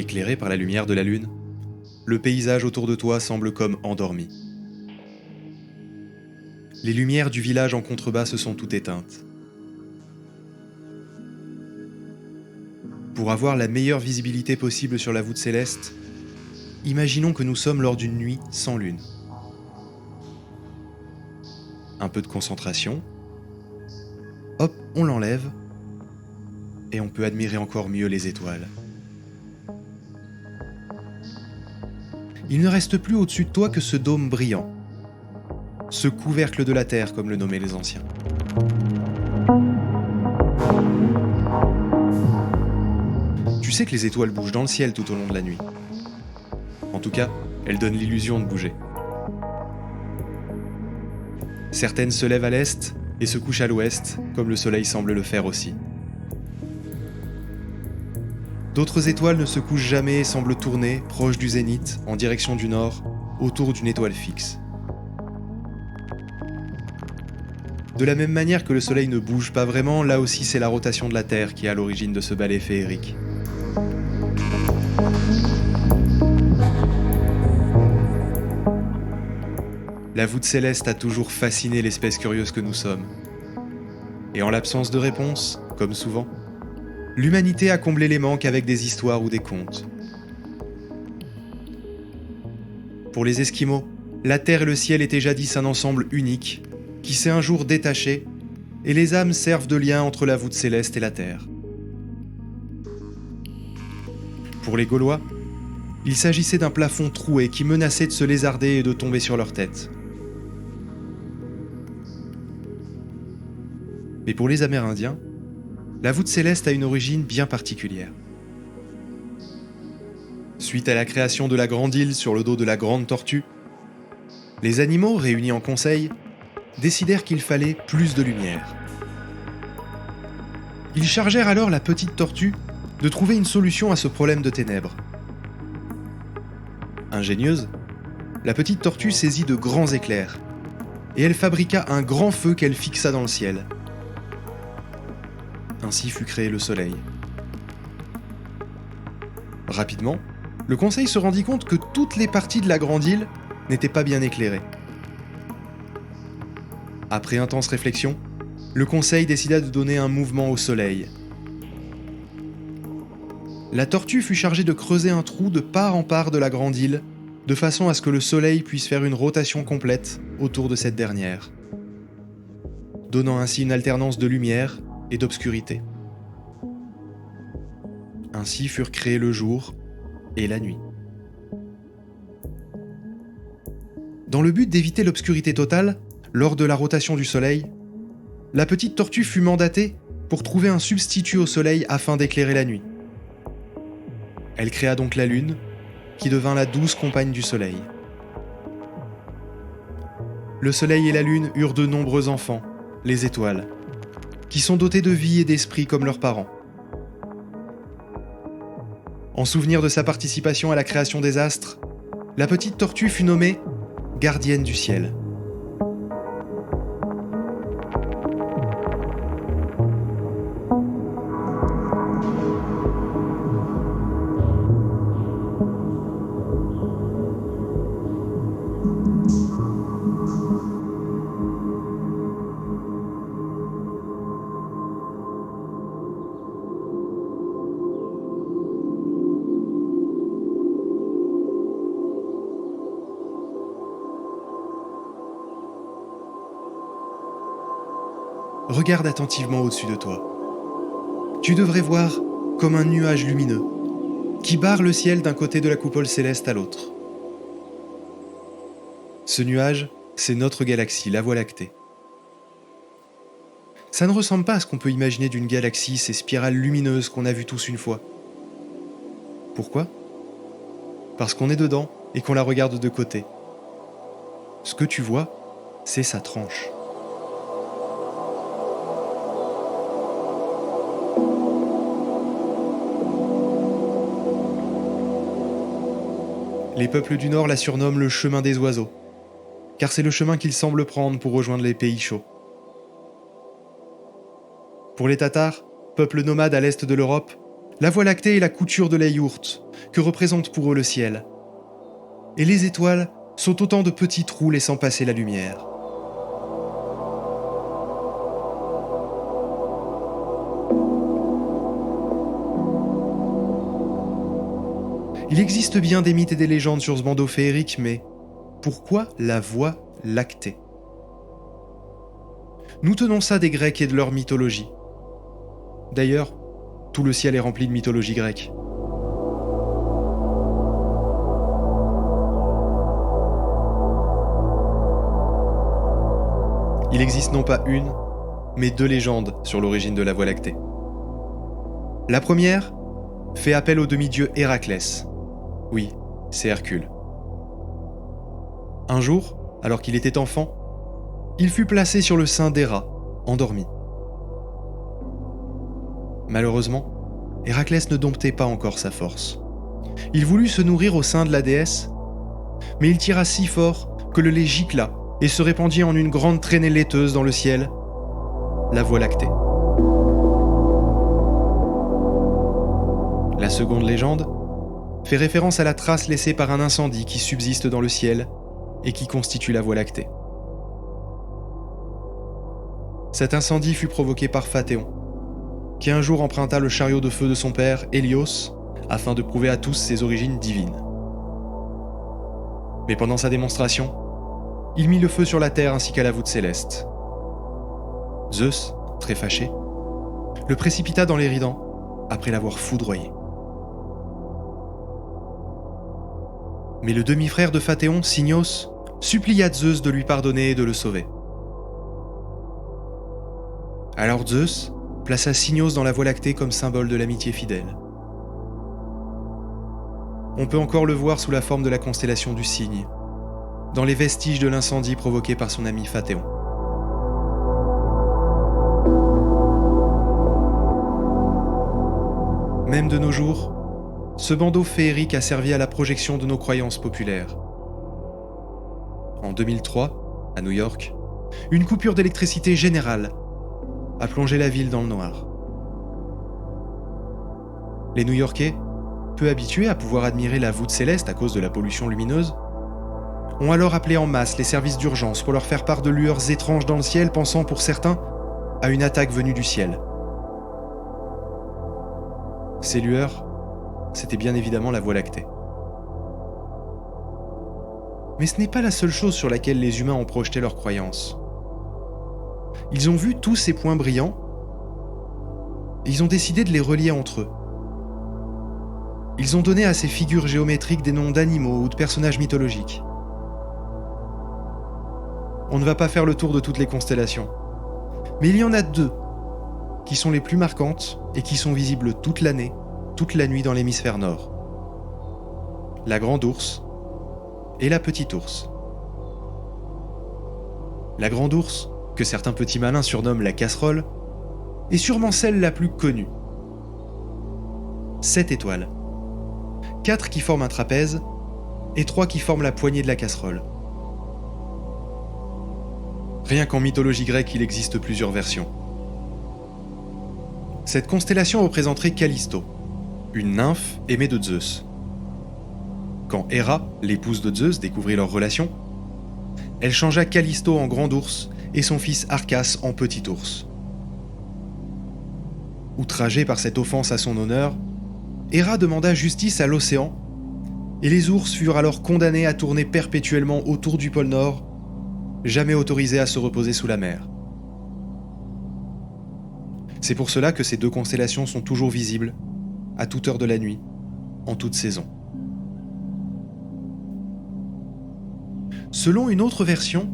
Éclairé par la lumière de la lune, le paysage autour de toi semble comme endormi. Les lumières du village en contrebas se sont toutes éteintes. Pour avoir la meilleure visibilité possible sur la voûte céleste, imaginons que nous sommes lors d'une nuit sans lune. Un peu de concentration, hop, on l'enlève, et on peut admirer encore mieux les étoiles. Il ne reste plus au-dessus de toi que ce dôme brillant, ce couvercle de la Terre comme le nommaient les anciens. Tu sais que les étoiles bougent dans le ciel tout au long de la nuit. En tout cas, elles donnent l'illusion de bouger. Certaines se lèvent à l'est et se couchent à l'ouest, comme le soleil semble le faire aussi. D'autres étoiles ne se couchent jamais et semblent tourner, proches du zénith, en direction du nord, autour d'une étoile fixe. De la même manière que le soleil ne bouge pas vraiment, là aussi c'est la rotation de la Terre qui est à l'origine de ce ballet féerique. La voûte céleste a toujours fasciné l'espèce curieuse que nous sommes. Et en l'absence de réponse, comme souvent, l'humanité a comblé les manques avec des histoires ou des contes. Pour les Esquimaux, la terre et le ciel étaient jadis un ensemble unique, qui s'est un jour détaché, et les âmes servent de lien entre la voûte céleste et la terre. Pour les Gaulois, il s'agissait d'un plafond troué qui menaçait de se lézarder et de tomber sur leur tête. Mais pour les Amérindiens, la voûte céleste a une origine bien particulière. Suite à la création de la Grande Île sur le dos de la Grande Tortue, les animaux, réunis en conseil, décidèrent qu'il fallait plus de lumière. Ils chargèrent alors la Petite Tortue de trouver une solution à ce problème de ténèbres. Ingénieuse, la Petite Tortue saisit de grands éclairs, et elle fabriqua un grand feu qu'elle fixa dans le ciel. Ainsi fut créé le soleil. Rapidement, le conseil se rendit compte que toutes les parties de la Grande Île n'étaient pas bien éclairées. Après intense réflexion, le conseil décida de donner un mouvement au soleil. La tortue fut chargée de creuser un trou de part en part de la Grande Île, de façon à ce que le soleil puisse faire une rotation complète autour de cette dernière, donnant ainsi une alternance de lumière et d'obscurité. Ainsi furent créés le jour et la nuit. Dans le but d'éviter l'obscurité totale, lors de la rotation du soleil, la Petite Tortue fut mandatée pour trouver un substitut au soleil afin d'éclairer la nuit. Elle créa donc la lune, qui devint la douce compagne du soleil. Le soleil et la lune eurent de nombreux enfants, les étoiles, qui sont dotés de vie et d'esprit comme leurs parents. En souvenir de sa participation à la création des astres, la Petite Tortue fut nommée gardienne du ciel. Regarde attentivement au-dessus de toi. Tu devrais voir comme un nuage lumineux qui barre le ciel d'un côté de la coupole céleste à l'autre. Ce nuage, c'est notre galaxie, la Voie lactée. Ça ne ressemble pas à ce qu'on peut imaginer d'une galaxie, ces spirales lumineuses qu'on a vues tous une fois. Pourquoi ? Parce qu'on est dedans et qu'on la regarde de côté. Ce que tu vois, c'est sa tranche. Les peuples du Nord la surnomment le chemin des oiseaux, car c'est le chemin qu'ils semblent prendre pour rejoindre les pays chauds. Pour les Tatars, peuple nomade à l'est de l'Europe, La Voie lactée est la couture de la yourte que représente pour eux le ciel. Et les étoiles sont autant de petits trous laissant passer la lumière. Il existe bien des mythes et des légendes sur ce bandeau féerique, mais pourquoi la Voie lactée ? Nous tenons ça des Grecs et de leur mythologie. D'ailleurs, tout le ciel est rempli de mythologie grecque. Il existe non pas une, mais 2 légendes sur l'origine de la Voie lactée. La première fait appel au demi-dieu Héraclès. Oui, c'est Hercule. Un jour, alors qu'il était enfant, il fut placé sur le sein d'Héra, endormi. Malheureusement, Héraclès ne domptait pas encore sa force. Il voulut se nourrir au sein de la déesse, mais il tira si fort que le lait gicla et se répandit en une grande traînée laiteuse dans le ciel, la Voie lactée. La seconde légende fait référence à la trace laissée par un incendie qui subsiste dans le ciel et qui constitue la Voie lactée. Cet incendie fut provoqué par Phathéon, qui un jour emprunta le chariot de feu de son père, Hélios, afin de prouver à tous ses origines divines. Mais pendant sa démonstration, il mit le feu sur la terre ainsi qu'à la voûte céleste. Zeus, très fâché, le précipita dans l'Éridan après l'avoir foudroyé. Mais le demi-frère de Phathéon, Signos, supplia Zeus de lui pardonner et de le sauver. Alors Zeus plaça Signos dans la Voie lactée comme symbole de l'amitié fidèle. On peut encore le voir sous la forme de la constellation du Cygne, dans les vestiges de l'incendie provoqué par son ami Phathéon. Même de nos jours, ce bandeau féerique a servi à la projection de nos croyances populaires. En 2003, à New York, une coupure d'électricité générale a plongé la ville dans le noir. Les New-Yorkais, peu habitués à pouvoir admirer la voûte céleste à cause de la pollution lumineuse, ont alors appelé en masse les services d'urgence pour leur faire part de lueurs étranges dans le ciel, pensant pour certains à une attaque venue du ciel. Ces lueurs, c'était bien évidemment la Voie lactée. Mais ce n'est pas la seule chose sur laquelle les humains ont projeté leurs croyances. Ils ont vu tous ces points brillants et ils ont décidé de les relier entre eux. Ils ont donné à ces figures géométriques des noms d'animaux ou de personnages mythologiques. On ne va pas faire le tour de toutes les constellations, mais il y en a 2 qui sont les plus marquantes et qui sont visibles toute l'année, toute la nuit dans l'hémisphère nord. La Grande Ourse et la Petite Ourse. La Grande Ourse, que certains petits malins surnomment la casserole, est sûrement celle la plus connue. 7 étoiles. 4 qui forment un trapèze et 3 qui forment la poignée de la casserole. Rien qu'en mythologie grecque, il existe plusieurs versions. Cette constellation représenterait Callisto, une nymphe aimée de Zeus. Quand Héra, l'épouse de Zeus, découvrit leur relation, elle changea Callisto en Grande Ourse et son fils Arcas en Petit Ours. Outragé par cette offense à son honneur, Héra demanda justice à l'océan, et les ours furent alors condamnés à tourner perpétuellement autour du pôle Nord, jamais autorisés à se reposer sous la mer. C'est pour cela que ces 2 constellations sont toujours visibles, à toute heure de la nuit, en toute saison. Selon une autre version,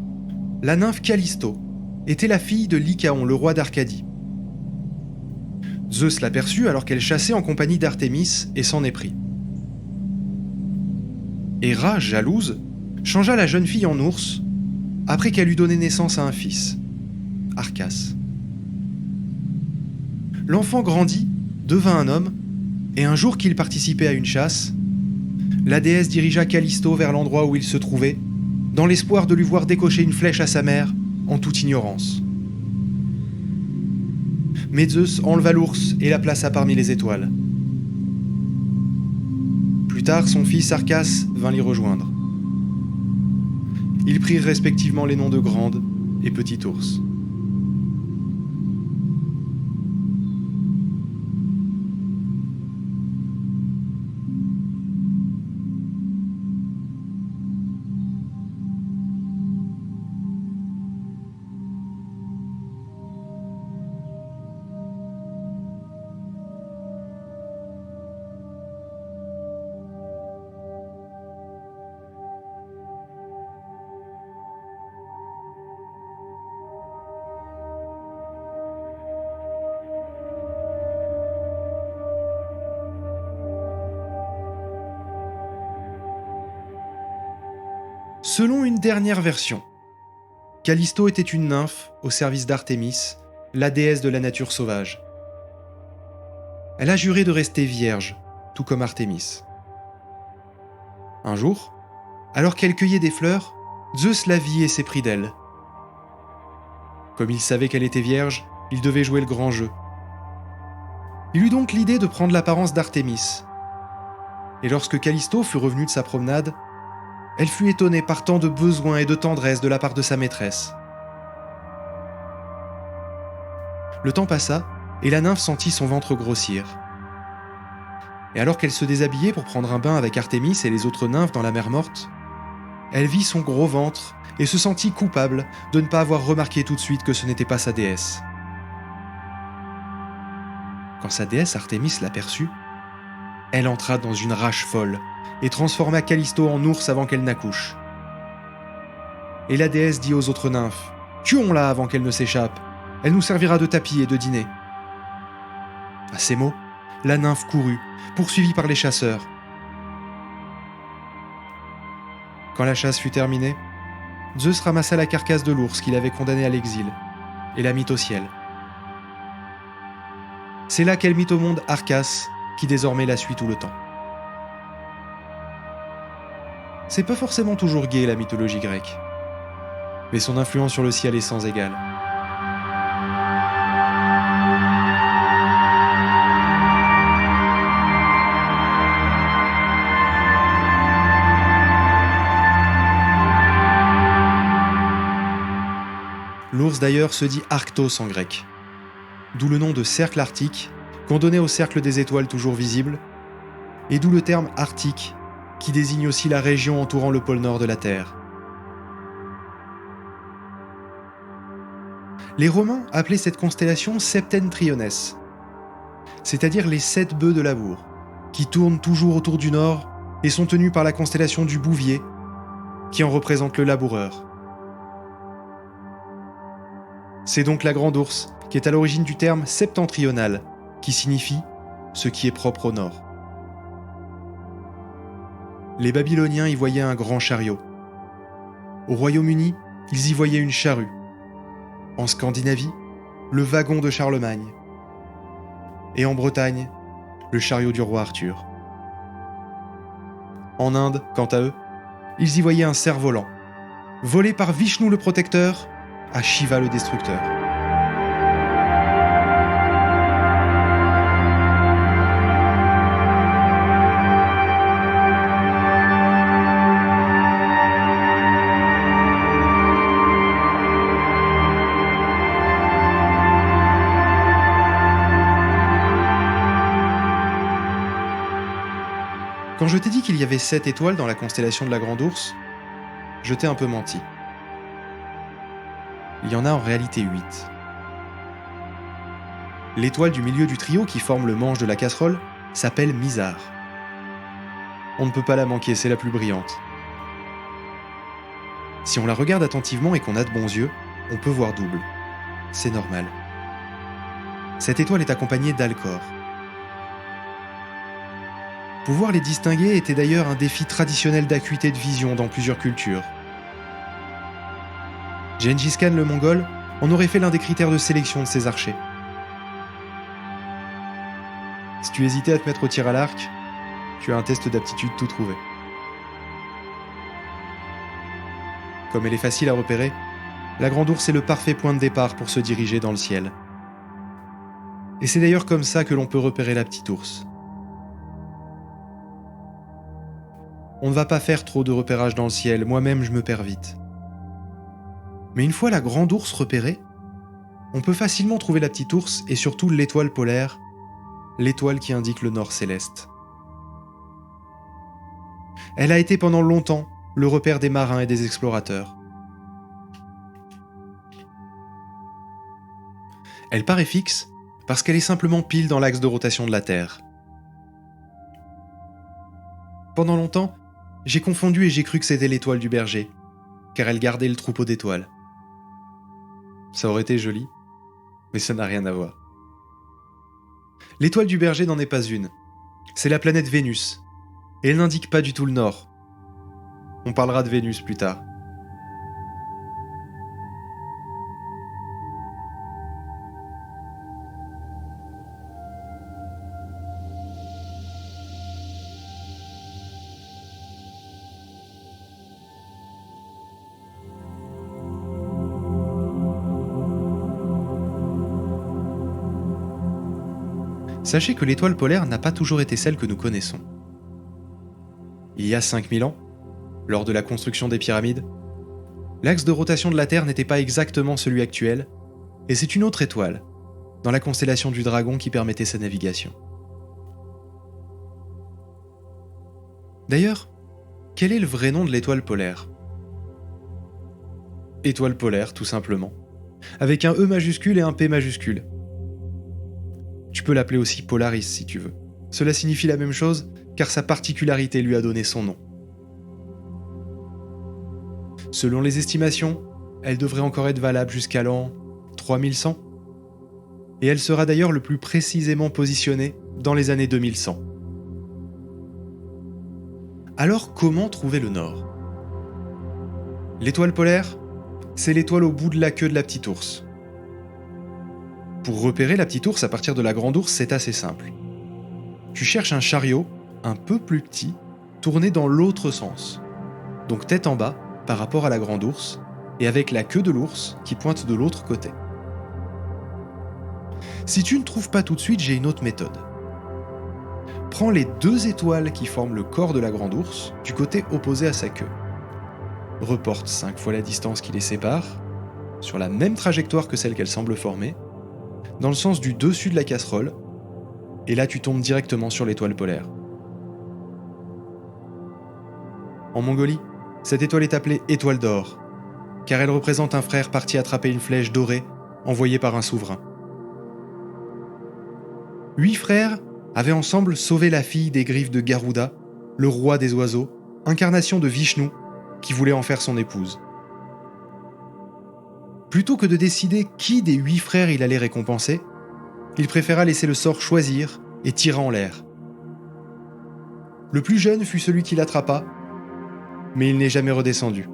la nymphe Callisto était la fille de Lycaon, le roi d'Arcadie. Zeus l'aperçut alors qu'elle chassait en compagnie d'Artémis et s'en éprit. Héra, jalouse, changea la jeune fille en ours après qu'elle eut donné naissance à un fils, Arcas. L'enfant grandit, devint un homme, et un jour qu'il participait à une chasse, la déesse dirigea Callisto vers l'endroit où il se trouvait, dans l'espoir de lui voir décocher une flèche à sa mère, en toute ignorance. Mais Zeus enleva l'ours et la plaça parmi les étoiles. Plus tard, son fils Arcas vint l'y rejoindre. Ils prirent respectivement les noms de Grande et Petit Ours. Selon une dernière version, Callisto était une nymphe au service d'Artémis, la déesse de la nature sauvage. Elle a juré de rester vierge, tout comme Artémis. Un jour, alors qu'elle cueillait des fleurs, Zeus la vit et s'éprit d'elle. Comme il savait qu'elle était vierge, il devait jouer le grand jeu. Il eut donc l'idée de prendre l'apparence d'Artémis. Et lorsque Callisto fut revenue de sa promenade, elle fut étonnée par tant de besoin et de tendresse de la part de sa maîtresse. Le temps passa, et la nymphe sentit son ventre grossir. Et alors qu'elle se déshabillait pour prendre un bain avec Artémis et les autres nymphes dans la mer morte, elle vit son gros ventre et se sentit coupable de ne pas avoir remarqué tout de suite que ce n'était pas sa déesse. Quand sa déesse Artémis l'aperçut, elle entra dans une rage folle et transforma Callisto en ours avant qu'elle n'accouche. Et la déesse dit aux autres nymphes « Tuons-la avant qu'elle ne s'échappe, elle nous servira de tapis et de dîner. » À ces mots, la nymphe courut, poursuivie par les chasseurs. Quand la chasse fut terminée, Zeus ramassa la carcasse de l'ours qu'il avait condamné à l'exil et la mit au ciel. C'est là qu'elle mit au monde Arcas, qui désormais la suit tout le temps. C'est pas forcément toujours gai la mythologie grecque, mais son influence sur le ciel est sans égale. L'ours d'ailleurs se dit Arctos en grec, d'où le nom de cercle arctique qu'on donnait au cercle des étoiles toujours visibles, et d'où le terme arctique qui désigne aussi la région entourant le pôle nord de la Terre. Les Romains appelaient cette constellation Septentriones, c'est-à-dire les 7 bœufs de labour, qui tournent toujours autour du nord et sont tenus par la constellation du Bouvier, qui en représente le laboureur. C'est donc la Grande Ourse qui est à l'origine du terme septentrional, qui signifie « ce qui est propre au nord ». Les Babyloniens y voyaient un grand chariot. Au Royaume-Uni, ils y voyaient une charrue. En Scandinavie, le wagon de Charlemagne. Et en Bretagne, le chariot du roi Arthur. En Inde, quant à eux, ils y voyaient un cerf-volant, volé par Vishnu le protecteur à Shiva le destructeur. Quand je t'ai dit qu'il y avait 7 étoiles dans la constellation de la Grande Ourse, je t'ai un peu menti. Il y en a en réalité 8. L'étoile du milieu du trio qui forme le manche de la casserole s'appelle Mizar. On ne peut pas la manquer, c'est la plus brillante. Si on la regarde attentivement et qu'on a de bons yeux, on peut voir double. C'est normal. Cette étoile est accompagnée d'Alcor. Pouvoir les distinguer était d'ailleurs un défi traditionnel d'acuité de vision dans plusieurs cultures. Gengis Khan le Mongol en aurait fait l'un des critères de sélection de ses archers. Si tu hésitais à te mettre au tir à l'arc, tu as un test d'aptitude tout trouvé. Comme elle est facile à repérer, la Grande Ourse est le parfait point de départ pour se diriger dans le ciel. Et c'est d'ailleurs comme ça que l'on peut repérer la Petite Ourse. On ne va pas faire trop de repérage dans le ciel, moi-même je me perds vite. Mais une fois la grande ours repérée, on peut facilement trouver la petite ours et surtout l'étoile polaire, l'étoile qui indique le nord céleste. Elle a été pendant longtemps le repère des marins et des explorateurs. Elle paraît fixe parce qu'elle est simplement pile dans l'axe de rotation de la Terre. Pendant longtemps, j'ai confondu et j'ai cru que c'était l'étoile du berger, car elle gardait le troupeau d'étoiles. Ça aurait été joli, mais ça n'a rien à voir. L'étoile du berger n'en est pas une. C'est la planète Vénus, et elle n'indique pas du tout le nord. On parlera de Vénus plus tard. Sachez que l'étoile polaire n'a pas toujours été celle que nous connaissons. Il y a 5000 ans, lors de la construction des pyramides, l'axe de rotation de la Terre n'était pas exactement celui actuel, et c'est une autre étoile, dans la constellation du Dragon, qui permettait sa navigation. D'ailleurs, quel est le vrai nom de l'étoile polaire ? Étoile polaire, tout simplement, avec un E majuscule et un P majuscule. Tu peux l'appeler aussi Polaris si tu veux. Cela signifie la même chose, car sa particularité lui a donné son nom. Selon les estimations, elle devrait encore être valable jusqu'à l'an 3100, et elle sera d'ailleurs le plus précisément positionnée dans les années 2100. Alors comment trouver le nord ? L'étoile polaire, c'est l'étoile au bout de la queue de la petite ours. Pour repérer la petite ours à partir de la grande ours, c'est assez simple. Tu cherches un chariot, un peu plus petit, tourné dans l'autre sens. Donc tête en bas, par rapport à la grande ours, et avec la queue de l'ours qui pointe de l'autre côté. Si tu ne trouves pas tout de suite, j'ai une autre méthode. Prends les 2 étoiles qui forment le corps de la grande ours du côté opposé à sa queue. Reporte 5 fois la distance qui les sépare, sur la même trajectoire que celle qu'elle semble former, dans le sens du dessus de la casserole, et là tu tombes directement sur l'étoile polaire. En Mongolie, cette étoile est appelée étoile d'or, car elle représente un frère parti attraper une flèche dorée envoyée par un souverain. 8 frères avaient ensemble sauvé la fille des griffes de Garuda, le roi des oiseaux, incarnation de Vishnu, qui voulait en faire son épouse. Plutôt que de décider qui des 8 frères il allait récompenser, il préféra laisser le sort choisir et tira en l'air. Le plus jeune fut celui qui l'attrapa, mais il n'est jamais redescendu.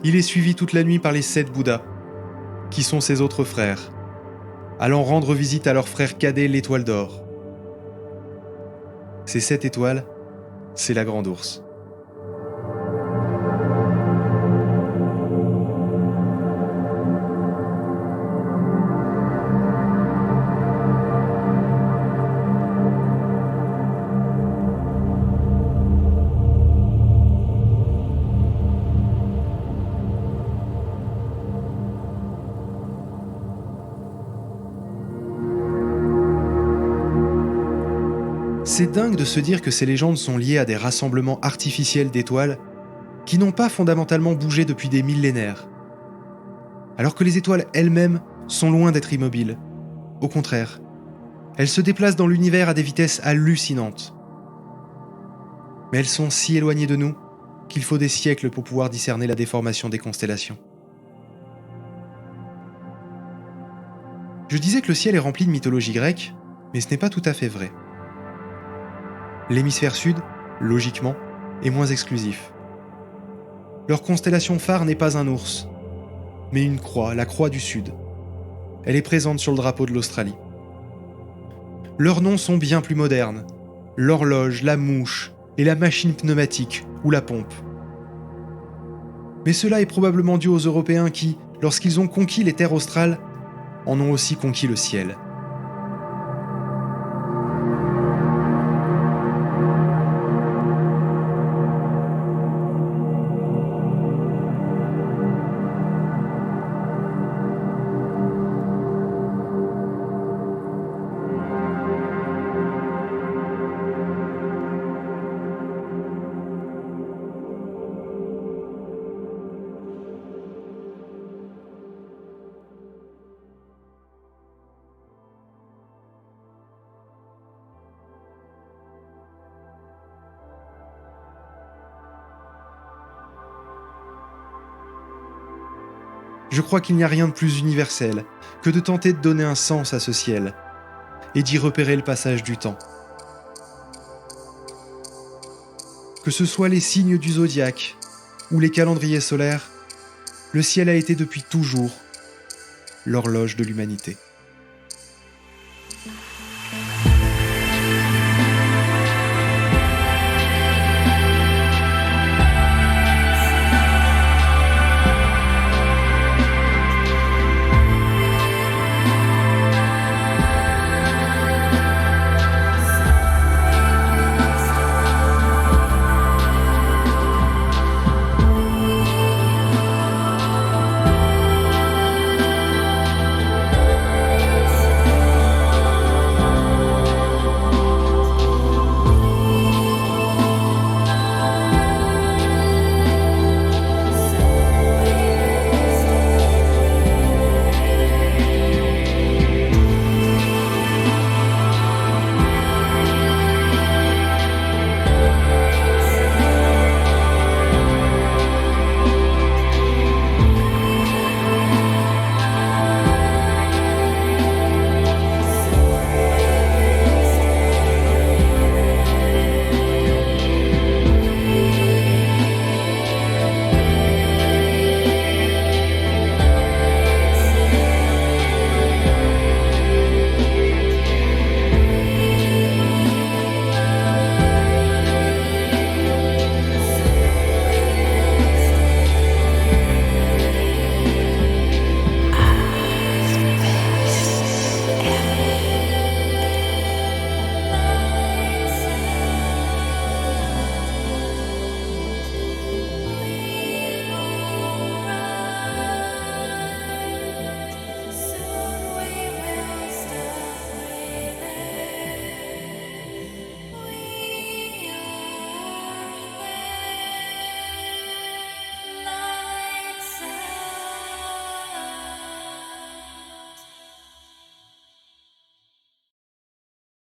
Il est suivi toute la nuit par les 7 Bouddhas, qui sont ses autres frères, allant rendre visite à leur frère cadet l'étoile d'or. Ces 7 étoiles, c'est la grande ours. C'est dingue de se dire que ces légendes sont liées à des rassemblements artificiels d'étoiles qui n'ont pas fondamentalement bougé depuis des millénaires. Alors que les étoiles elles-mêmes sont loin d'être immobiles. Au contraire, elles se déplacent dans l'univers à des vitesses hallucinantes. Mais elles sont si éloignées de nous qu'il faut des siècles pour pouvoir discerner la déformation des constellations. Je disais que le ciel est rempli de mythologie grecque, mais ce n'est pas tout à fait vrai. L'hémisphère sud, logiquement, est moins exclusif. Leur constellation phare n'est pas un ours, mais une croix, la croix du Sud. Elle est présente sur le drapeau de l'Australie. Leurs noms sont bien plus modernes. L'horloge, la mouche et la machine pneumatique ou la pompe. Mais cela est probablement dû aux Européens qui, lorsqu'ils ont conquis les terres australes, en ont aussi conquis le ciel. Je crois qu'il n'y a rien de plus universel que de tenter de donner un sens à ce ciel et d'y repérer le passage du temps. Que ce soit les signes du zodiaque ou les calendriers solaires, le ciel a été depuis toujours l'horloge de l'humanité.